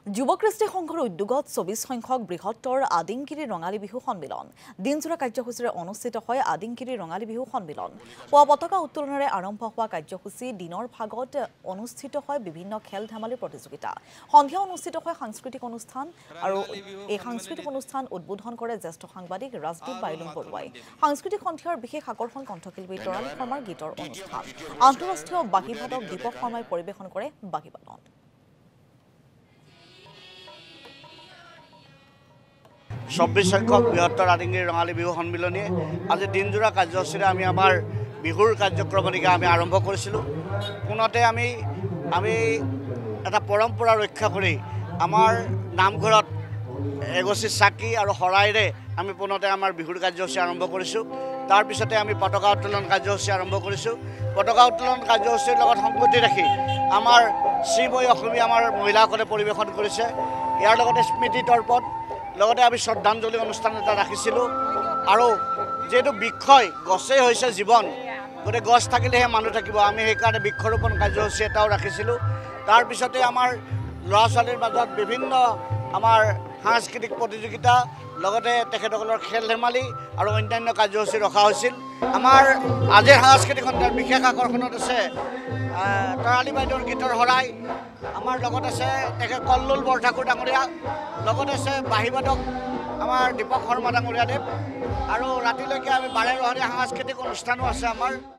যুৱ কৃষ্টি সংঘৰ উদ্যোগত ২৪ সংখ্যক বৃহত্তৰ আদিংগিৰি ৰঙালী বিহু সন্মিলন দিনজোৰা কাৰ্যসূচীৰে অনুষ্ঠিত হয় আদিংগিৰি ৰঙালী বিহু সন্মিলন পুৱা পতাকা উত্তোলনেৰে আৰম্ভ হোৱা কাৰ্যসূচী দিনৰ ভাগত অনুষ্ঠিত হয় বিভিন্ন খেল ধেমালিৰ প্ৰতিযোগিতা সন্ধিয়া অনুষ্ঠিত হয় সাংস্কৃতিক অনুষ্ঠান আৰু এই সাংস্কৃতিক অনুষ্ঠান উদ্বোধন কৰে জ্যেষ্ঠ সাংবাদিক ৰাজদীপ বাইলুং বৰুৱাই সাংস্কৃতিক সন্ধিয়াৰ বিশেষ আকৰ্ষণ কণ্ঠশিল্পী তৰালী শৰ্মাৰ গীতৰ অনুষ্ঠান আন্তঃৰাষ্ট্ৰীয় বাকীবাদক দীপক শৰ্মাই পৰিৱেশন কৰে বাকীবাদন ২৪ সংখ্যক বৃহত্তৰ আদিংগিৰি ৰঙালী বিহু সন্মিলনীয়ে আজি দিনজোৰা কাৰ্যসূচীৰে আমি আমাৰ বিহুৰ কাৰ্যক্ৰমণিকা আমি আৰম্ভ কৰিছিলোঁ পুনতে আমি এটা পৰম্পৰা ৰক্ষা কৰি আমাৰ নামঘৰত এগছি চাকি আৰু শৰাইৰে আমি পুনতে আমাৰ বিহুৰ কাৰ্যসূচী আৰম্ভ কৰিছোঁ তাৰ পিছতে আমি পতাকা উত্তোলন কাৰ্যসূচী আৰম্ভ কৰিছোঁ পতাকা উত্তোলন কাৰ্যসূচীৰ লগত সংগতি ৰাখি আমাৰ শ্ৰীময়ী অসমীয়া আমাৰ মহিলাসকলে পৰিৱেশন কৰিছে ইয়াৰ লগতে স্মৃতি তৰ্পণ লগতে আমি শ্ৰদ্ধাঞ্জলি অনুষ্ঠান এটা ৰাখিছিলোঁ আৰু যেহেতু বৃক্ষই গছেই হৈছে জীৱন গতিকে গছ থাকিলেহে মানুহ থাকিব আমি সেইকাৰণে বৃক্ষৰোপণ কাৰ্যসূচী এটাও ৰাখিছিলোঁ তাৰপিছতে আমাৰ ল'ৰা ছোৱালীৰ মাজত বিভিন্ন আমাৰ সাংস্কৃতিক প্ৰতিযোগিতা লগতে তেখেতসকলৰ খেল ধেমালি আৰু অন্যান্য কাৰ্যসূচী ৰখা হৈছিল আমাৰ আজিৰ সাংস্কৃতিক সন্ধিয়াৰ বিশেষ আকৰ্ষণত আছে তৰালী বাইদেউৰ গীতৰ শৰাই আমাৰ লগত আছে তেখেত কল্লোল বৰঠাকুৰ ডাঙৰীয়া লগত আছে বাঁহীবাদক আমাৰ দীপক শৰ্মা ডাঙৰীয়াদেৱ আৰু ৰাতিলৈকে আমি বাৰে ৰহণীয়া সাংস্কৃতিক অনুষ্ঠানো আছে আমাৰ